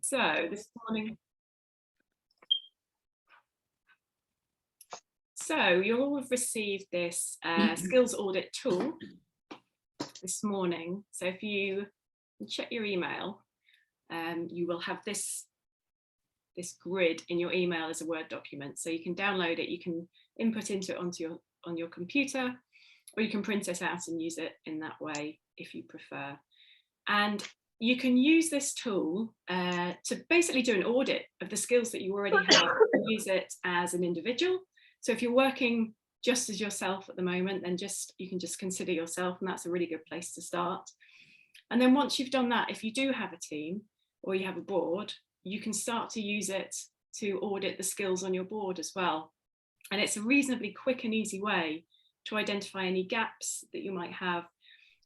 So this morning, you'll all have received this Skills Audit tool this morning. So if you check your email, you will have this grid in your email as a Word document. So you can download it, you can input into it on your computer, or you can print it out and use it in that way if you prefer. And you can use this tool to basically do an audit of the skills that you already have and use it as an individual. So if you're working just as yourself at the moment, then you can just consider yourself, and that's a really good place to start. And then once you've done that, if you do have a team or you have a board, you can start to use it to audit the skills on your board as well. And it's a reasonably quick and easy way to identify any gaps that you might have,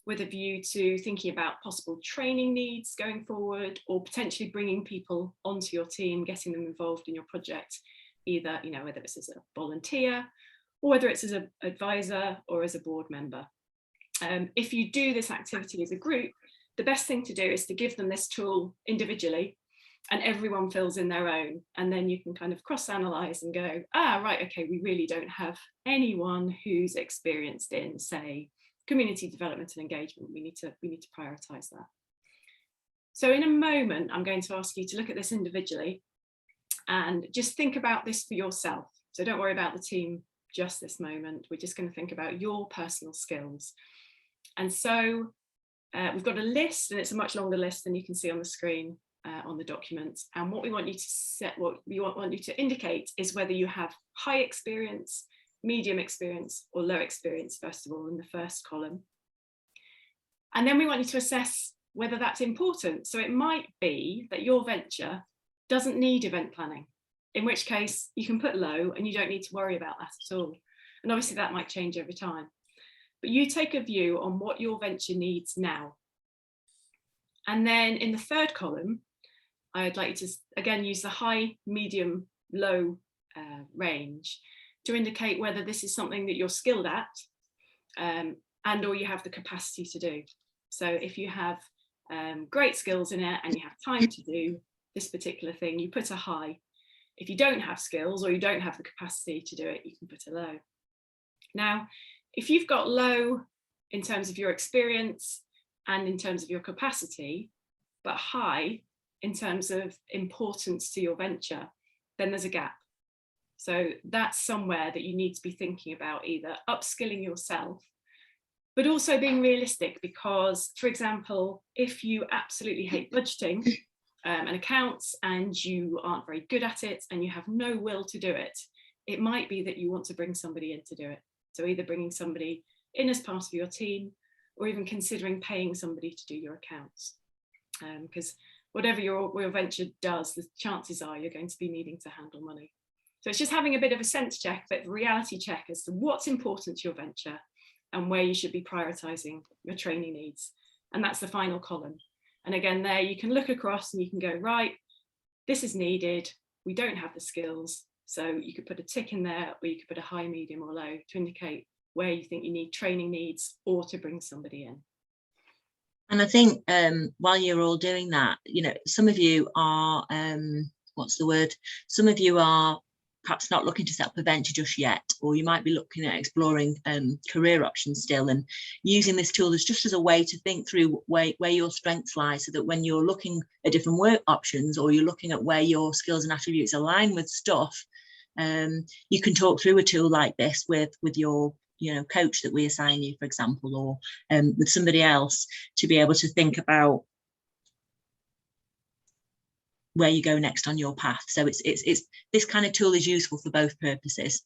with a view to thinking about possible training needs going forward, or potentially bringing people onto your team, getting them involved in your project, either, whether it's as a volunteer or whether it's as an advisor or as a board member. If you do this activity as a group, the best thing to do is to give them this tool individually, and everyone fills in their own, and then you can kind of cross-analyze and go, right, okay, we really don't have anyone who's experienced in, say, community development and engagement. We need to prioritize that. So in a moment, I'm going to ask you to look at this individually and just think about this for yourself. So don't worry about the team just this moment. We're just going to think about your personal skills. And so we've got a list, and it's a much longer list than you can see on the screen on the document. And what we want you to indicate is whether you have high experience, medium experience, or low experience, first of all, in the first column. And then we want you to assess whether that's important. So it might be that your venture doesn't need event planning, in which case you can put low and you don't need to worry about that at all. And obviously that might change over time. But you take a view on what your venture needs now. And then in the third column, I'd like you to, again, use the high, medium, low range to indicate whether this is something that you're skilled at and or you have the capacity to do. So if you have great skills in it and you have time to do this particular thing, you put a high. If you don't have skills or you don't have the capacity to do it, you can put a low. Now, if you've got low in terms of your experience and in terms of your capacity, but high in terms of importance to your venture, then there's a gap. So that's somewhere that you need to be thinking about, either upskilling yourself, but also being realistic, because, for example, if you absolutely hate budgeting and accounts and you aren't very good at it and you have no will to do it, it might be that you want to bring somebody in to do it. So either bringing somebody in as part of your team, or even considering paying somebody to do your accounts. Because whatever your venture does, the chances are you're going to be needing to handle money. So it's just having a bit of a sense check, a bit of a reality check as to what's important to your venture and where you should be prioritizing your training needs. And that's the final column. And again, there you can look across and you can go, right, this is needed. We don't have the skills. So you could put a tick in there, or you could put a high, medium, or low to indicate where you think you need training needs or to bring somebody in. And I think while you're all doing that, some of you are, some of you are perhaps not looking to set up a venture just yet, or you might be looking at exploring career options still, and using this tool as just as a way to think through where your strengths lie, so that when you're looking at different work options, or you're looking at where your skills and attributes align with stuff, you can talk through a tool like this with your coach that we assign you, for example, or with somebody else, to be able to think about where you go next on your path. So it's this kind of tool is useful for both purposes.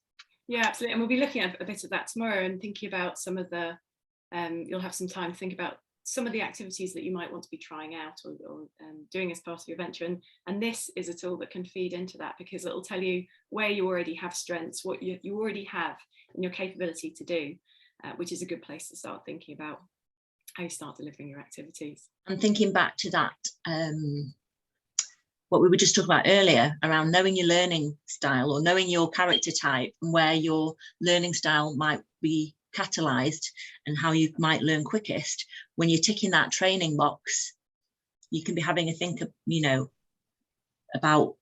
Yeah, absolutely. And we'll be looking at a bit of that tomorrow and thinking about some of the you'll have some time to think about some of the activities that you might want to be trying out or doing as part of your venture, and this is a tool that can feed into that, because it'll tell you where you already have strengths, what you already have in your capability to do, which is a good place to start thinking about how you start delivering your activities. And thinking back to that, what we were just talking about earlier around knowing your learning style, or knowing your character type, and where your learning style might be catalyzed and how you might learn quickest. When you're ticking that training box, you can be having a think of, about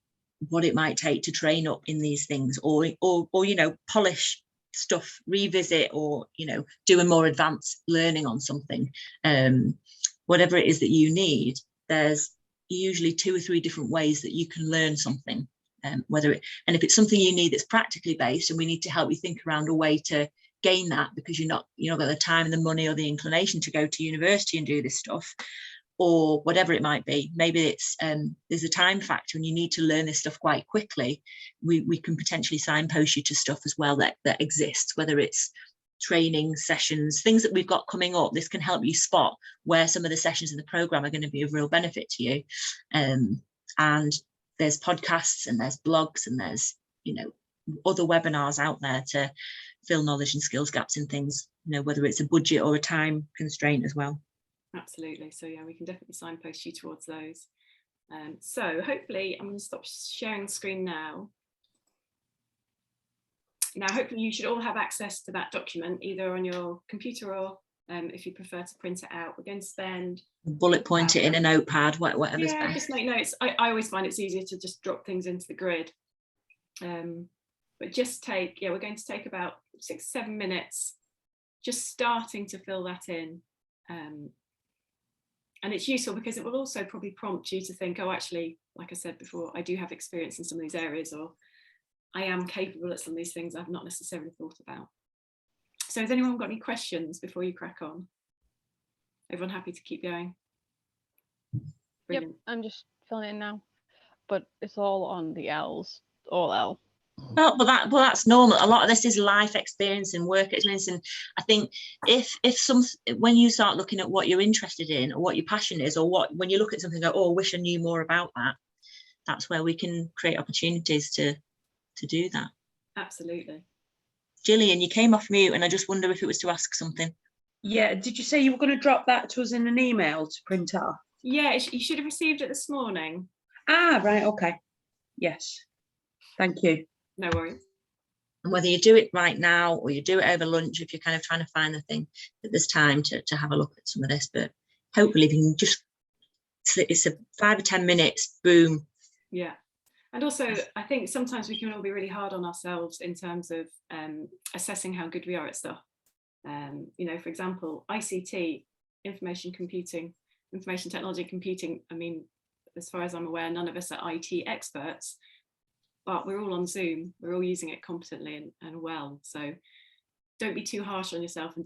what it might take to train up in these things, or you know, polish stuff, revisit, or you know, do a more advanced learning on something, whatever it is that you need, there's usually 2 or 3 different ways that you can learn something. And if it's something you need that's practically based, and we need to help you think around a way to gain that, because you're not got the time and the money or the inclination to go to university and do this stuff, or whatever it might be. Maybe it's there's a time factor and you need to learn this stuff quite quickly. We can potentially signpost you to stuff as well that exists, whether it's training sessions, things that we've got coming up. This can help you spot where some of the sessions in the program are going to be of real benefit to you. And there's podcasts and there's blogs and there's, you know, other webinars out there to fill knowledge and skills gaps in things, you know, whether it's a budget or a time constraint as well. Absolutely. So yeah, we can definitely signpost you towards those. So hopefully, I'm going to stop sharing the screen now. Now, hopefully you should all have access to that document, either on your computer or if you prefer to print it out. We're going to spend... Bullet point it in a notepad, whatever's yeah, best. just make notes. I always find it's easier to just drop things into the grid. But just take, we're going to take about 6-7 minutes just starting to fill that in. And it's useful because it will also probably prompt you to think, oh, actually, like I said before, I do have experience in some of these areas, or I am capable at some of these things I've not necessarily thought about. So has anyone got any questions before you crack on? Everyone happy to keep going? Brilliant. Yep, I'm just filling it in now, but it's all on the L's, all L. Well, that's normal. A lot of this is life experience and work experience, and I think when you start looking at what you're interested in or what your passion is, or when you look at something and go, oh, I wish I knew more about that, that's where we can create opportunities to do that. Absolutely. Gillian, you came off mute, and I just wonder if it was to ask something. Yeah, did you say you were going to drop that to us in an email to print off? Yeah, you should have received it this morning. Ah, right, okay. Yes, thank you. No worries. And whether you do it right now or you do it over lunch, if you're kind of trying to find the thing, that there's time to have a look at some of this. But hopefully, if you can just, it's a 5 or 10 minutes, boom. Yeah. And also, I think sometimes we can all be really hard on ourselves in terms of assessing how good we are at stuff. You know, for example, ICT, information technology computing. I mean, as far as I'm aware, none of us are IT experts, but we're all on Zoom. We're all using it competently and well. So don't be too harsh on yourself, and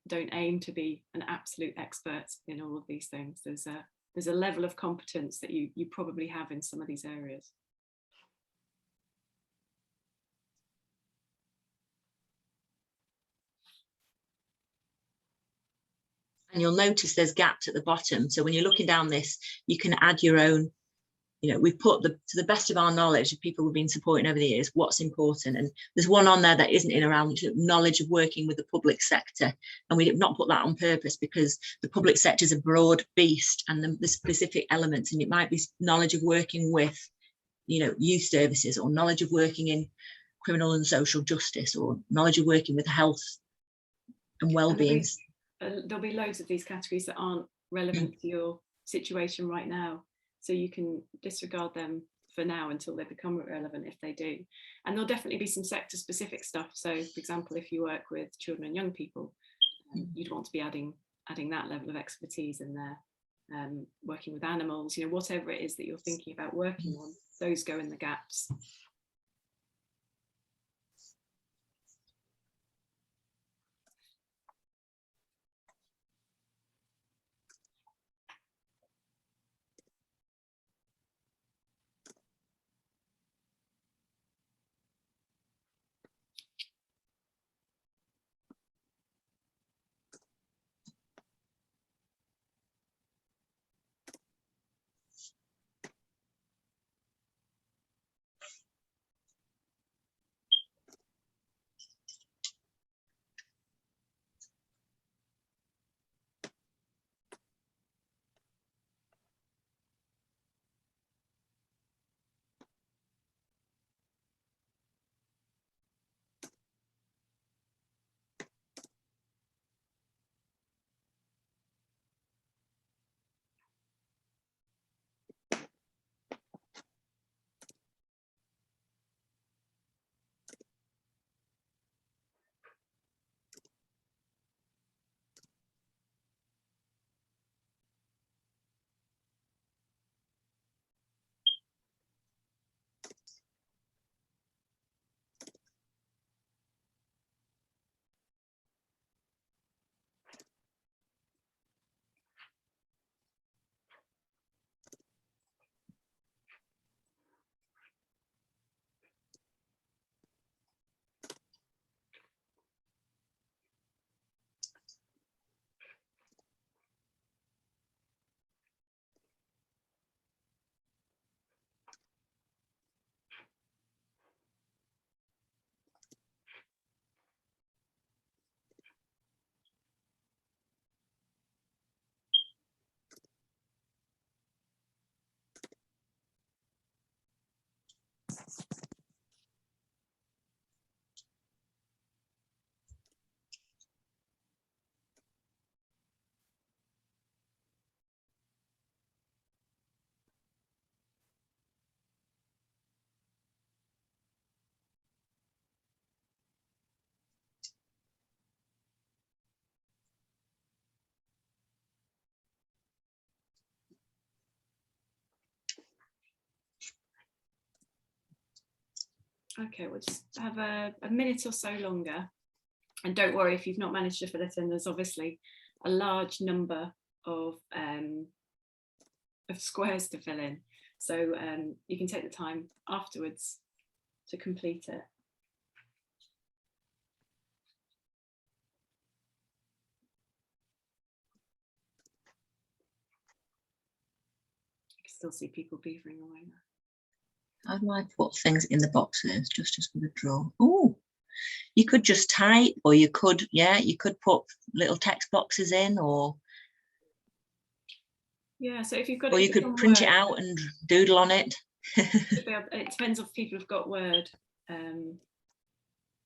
don't aim to be an absolute expert in all of these things. There's a level of competence that you probably have in some of these areas. And you'll notice there's gaps at the bottom. So when you're looking down this, you can add your own, you know, we've put to the best of our knowledge of people we've been supporting over the years, what's important. And there's one on there that isn't in around knowledge of working with the public sector. And we did not put that on purpose, because the public sector is a broad beast, and the specific elements, and it might be knowledge of working with, you know, youth services, or knowledge of working in criminal and social justice, or knowledge of working with health and well-being. There'll be loads of these categories that aren't relevant to your situation right now. So you can disregard them for now until they become relevant, if they do. And there'll definitely be some sector specific stuff. So for example, if you work with children and young people, you'd want to be adding that level of expertise in there. Working with animals, you know, whatever it is that you're thinking about working on, those go in the gaps. Okay, we'll just have a minute or so longer. And don't worry if you've not managed to fill it in, there's obviously a large number of squares to fill in. So you can take the time afterwards to complete it. I can still see people beavering away now. How do I put things in the boxes just as with a draw? Oh, you could just type, or you could, yeah, you could put little text boxes in, or yeah. So if you've got, or it, you could print it out and doodle on it. it depends if people have got Word.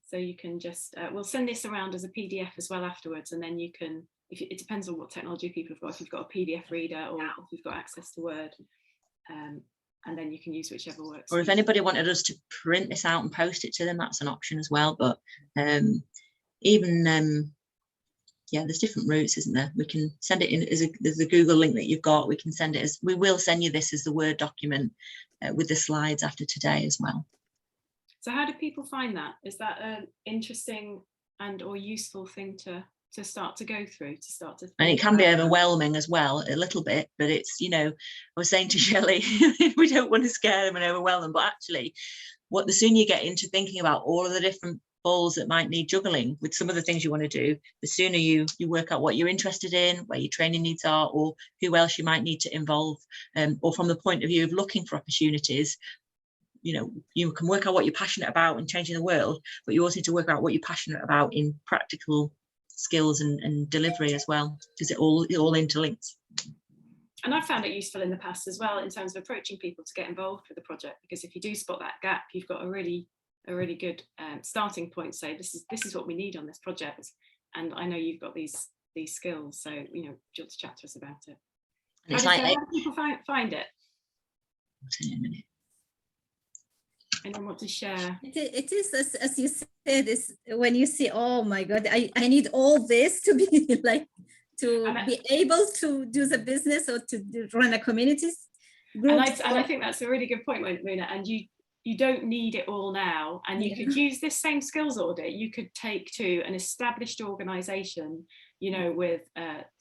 So you can just, we'll send this around as a PDF as well afterwards, and then you can, it depends on what technology people have got. If you've got a PDF reader or if you've got access to Word. And then you can use whichever works. Or if anybody wanted us to print this out and post it to them, that's an option as well. But even yeah, there's different routes, isn't there? We can send it in as there's a Google link that you've got. We can send it as, we will send you this as the Word document with the slides after today as well. So how do people find that? Is that an interesting and or useful thing to start to go through, to start to, and it can be overwhelming as well, a little bit, but it's, you know, I was saying to Shelley, we don't want to scare them and overwhelm them, but actually the sooner you get into thinking about all of the different balls that might need juggling with some of the things you want to do, the sooner you work out what you're interested in, where your training needs are, or who else you might need to involve, or from the point of view of looking for opportunities. You know, you can work out what you're passionate about in changing the world, but you also need to work out what you're passionate about in practical skills and delivery as well, because it all interlinks. And I've found it useful in the past as well in terms of approaching people to get involved with the project, because if you do spot that gap, you've got a really good starting point to say this is what we need on this project, and I know you've got these skills, so you know, just chat to us about it. And it's how do people find it? In a minute. Anyone want to share? It is as you said, is when you see, oh my God, I need all this to be like, to be able to do the business or to run a community group. And I think that's a really good point, Muna, and you don't need it all now, and you could use this same skills audit, you could take to an established organization, you know, with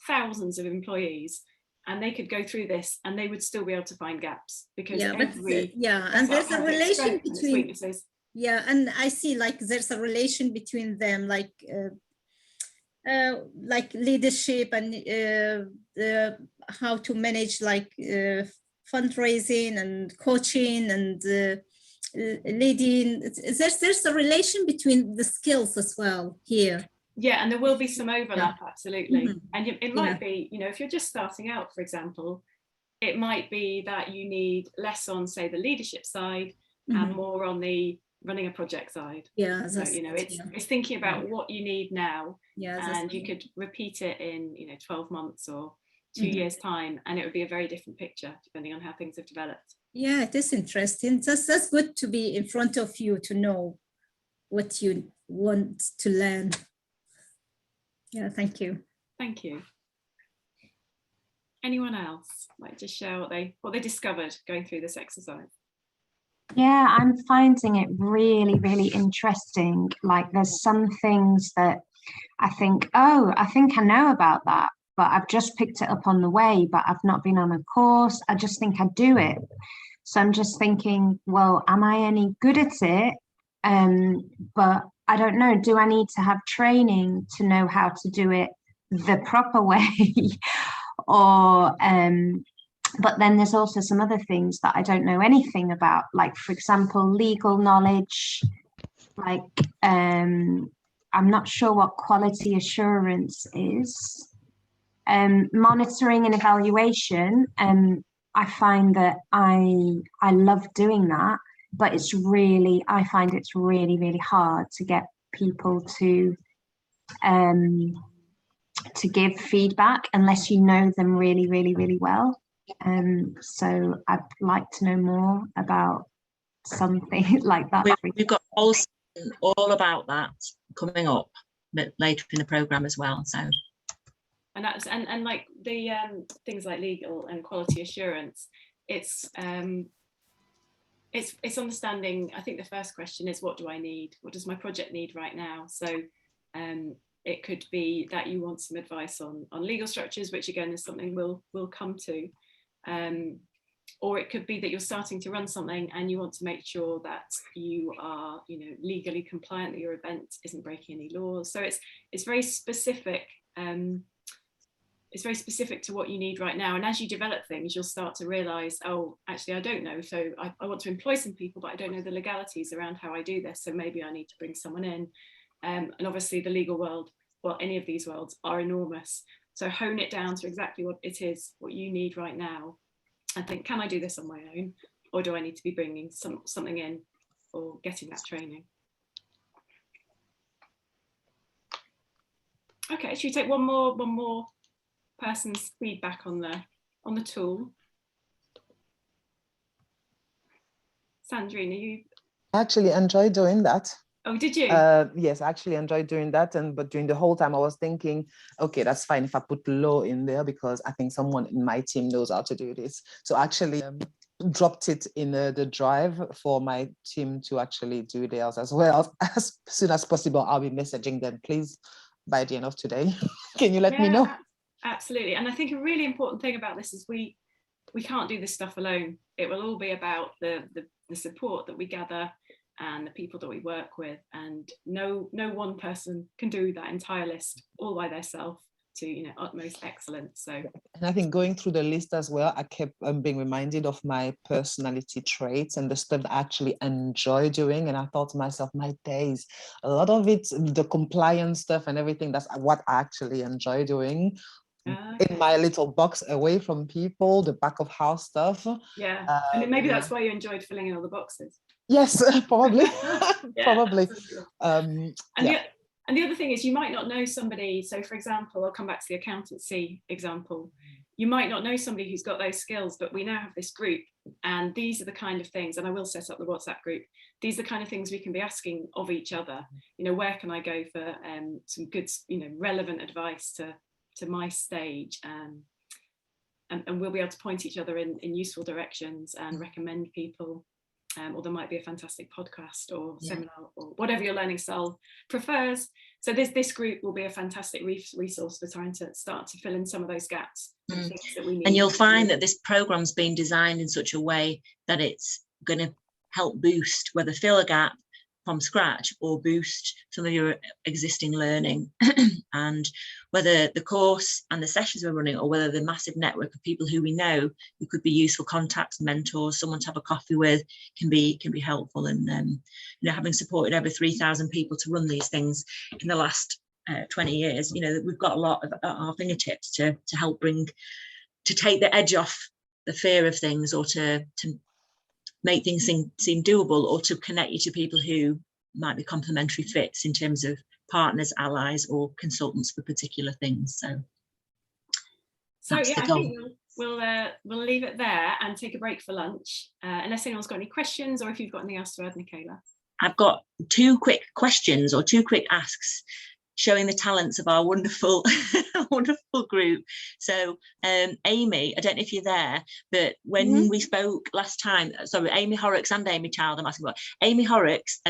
thousands of employees, and they could go through this and they would still be able to find gaps, because and there's a relation between, and I see like there's a relation between them, like leadership and how to manage like fundraising and coaching and leading. There's a relation between the skills as well here. Yeah, and there will be some overlap, absolutely. And it might be, you know, if you're just starting out, for example, it might be that you need less on, say, the leadership side and more on the running a project side. So, you know, it's thinking about what you need now, and you could repeat it in, you know, 12 months or 2 years time, and it would be a very different picture depending on how things have developed. Yeah, it is interesting. That's good to be in front of you, to know what you want to learn. Yeah, thank you. Thank you. Anyone else like to share what they discovered going through this exercise? Yeah, I'm finding it really, really interesting. Like there's some things that I think, oh, I think I know about that, but I've just picked it up on the way, but I've not been on a course. I just think I do it. So I'm just thinking, well, am I any good at it? But I don't know, do I need to have training to know how to do it the proper way? Or, but then there's also some other things that I don't know anything about, like, for example, legal knowledge, like, I'm not sure what quality assurance is. Monitoring and evaluation, I find that I love doing that, but I find it's really, really hard to get people to give feedback unless you know them really, really, really well. So I'd like to know more about something like that. We've got all about that coming up later in the programme as well. So. And that's and like the things like legal and quality assurance, it's it's understanding. I think the first question is, what do I need? What does my project need right now? So it could be that you want some advice on legal structures, which again is something we'll come to. Or it could be that you're starting to run something and you want to make sure that you are, legally compliant, that your event isn't breaking any laws. So it's very specific. It's very specific to what you need right now. And as you develop things, you'll start to realize, oh, actually, I don't know. So I want to employ some people, but I don't know the legalities around how I do this. So maybe I need to bring someone in. And obviously the legal world, well, any of these worlds are enormous. So hone it down to exactly what it is, what you need right now. And think, can I do this on my own? Or do I need to be bringing something in or getting that training? Okay, should we take one more person's feedback on the tool? Sandrine, you? I actually enjoy doing that. Oh, did you? Yes, I actually enjoyed doing that. But during the whole time I was thinking, okay, that's fine if I put law in there because I think someone in my team knows how to do this. So I actually dropped it in the drive for my team to actually do theirs as well. As soon as possible, I'll be messaging them, please, by the end of today. Can you let me know? Absolutely. And I think a really important thing about this is we can't do this stuff alone. It will all be about the support that we gather and the people that we work with, and no one person can do that entire list all by themselves to utmost excellence. So, and I think going through the list as well, I kept being reminded of my personality traits and the stuff that I actually enjoy doing. And I thought to myself, my days, a lot of it, the compliance stuff and everything, that's what I actually enjoy doing. In my little box away from people, the back of house stuff. Yeah, and maybe that's why you enjoyed filling in all the boxes. Yes, probably. Probably. And the other thing is, you might not know somebody. So for example, I'll come back to the accountancy example. You might not know somebody who's got those skills, but we now have this group, and these are the kind of things, and I will set up the WhatsApp group. These are the kind of things we can be asking of each other. Where can I go for some good, relevant advice to my stage? And we'll be able to point each other in useful directions and recommend people. Or there might be a fantastic podcast or seminar or whatever your learning style prefers. So this group will be a fantastic resource for trying to start to fill in some of those gaps. Things that we need. And you'll find that this program's been designed in such a way that it's going to help boost, whether fill a gap from scratch or boost some of your existing learning. And whether the course and the sessions we're running, or whether the massive network of people who we know who could be useful contacts, mentors, someone to have a coffee with, can be helpful. And having supported over 3,000 people to run these things in the last 20 years, we've got a lot at our fingertips to help to take the edge off the fear of things, or to make things seem doable, or to connect you to people who might be complementary fits in terms of partners, allies, or consultants for particular things. So yeah, I think we'll leave it there and take a break for lunch, unless anyone's got any questions, or if you've got anything else to add, Nicola. I've got 2 quick questions or 2 quick asks, showing the talents of our wonderful wonderful group. So Amy, I don't know if you're there, but when we spoke last time, sorry, Amy Horrocks and Amy Child, I'm asking about Amy Horrocks,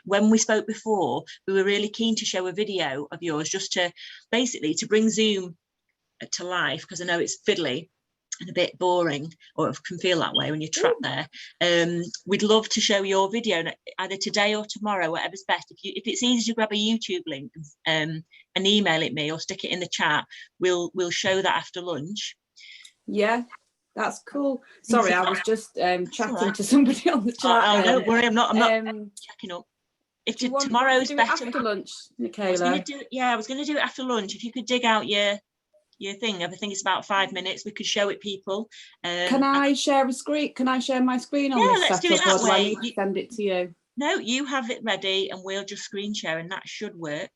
when we spoke before, we were really keen to show a video of yours, just to basically to bring Zoom to life, because I know it's fiddly and a bit boring, or it can feel that way when you're trapped there. We'd love to show your video either today or tomorrow, whatever's best. If it's easy to grab a YouTube link and email it me, or stick it in the chat, we'll show that after lunch. Yeah, that's cool. Sorry, I was just chatting to somebody on the chat. Oh, don't worry, I'm not checking up. If tomorrow's better after lunch, Nicola. I was going to do it after lunch. If you could dig out your thing, I think it's about 5 minutes. We could show it people. Can I share a screen? Can I share my screen on this let's setup, do it that or do way. I need to send it to you? No, you have it ready, and we'll just screen share, and that should work.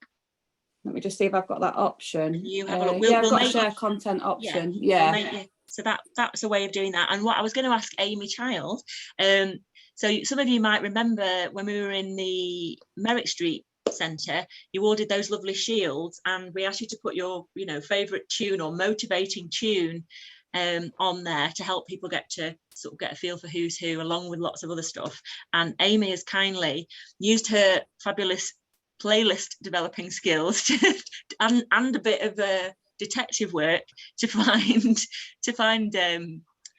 Let me just see if I've got that option. You have a look. I've got a share content option. So that's a way of doing that. And what I was going to ask Amy Child, so some of you might remember when we were in the Meyrick Street Centre, you ordered those lovely shields, and we asked you to put your favourite tune or motivating tune on there to help people get to sort of get a feel for who's who, along with lots of other stuff. And Amy has kindly used her fabulous playlist developing skills and a bit of detective work to find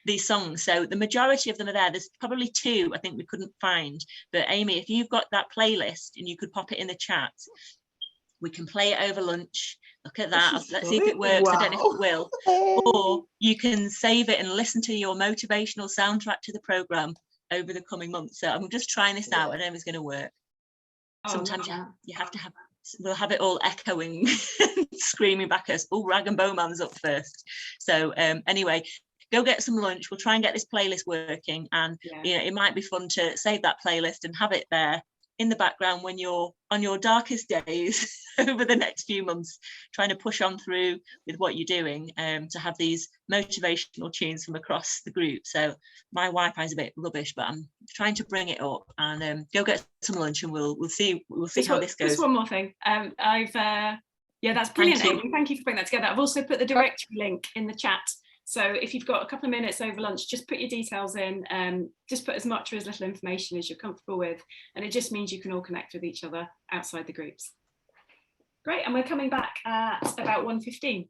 these songs. So the majority of them are there. There's probably 2 I think we couldn't find, but Amy, if you've got that playlist and you could pop it in the chat, we can play it over lunch. Look at that. Let's see if it works. Wow. I don't know if it will. Or you can save it and listen to your motivational soundtrack to the program over the coming months. So I'm just trying this out. I don't know if it's going to work. Sometimes you have to have, we'll have it all echoing, screaming back at us. Oh, Rag and Bowman's up first. So anyway, go get some lunch. We'll try and get this playlist working, and you know, it might be fun to save that playlist and have it there in the background when you're on your darkest days over the next few months, trying to push on through with what you're doing, to have these motivational tunes from across the group. So my Wi-Fi is a bit rubbish, but I'm trying to bring it up, and go get some lunch, and we'll see how this goes. Just one more thing. That's brilliant, Amy. Thank you for putting that together. I've also put the directory link in the chat. So if you've got a couple of minutes over lunch, just put your details in, just put as much or as little information as you're comfortable with. And it just means you can all connect with each other outside the groups. Great, and we're coming back at about 1:15.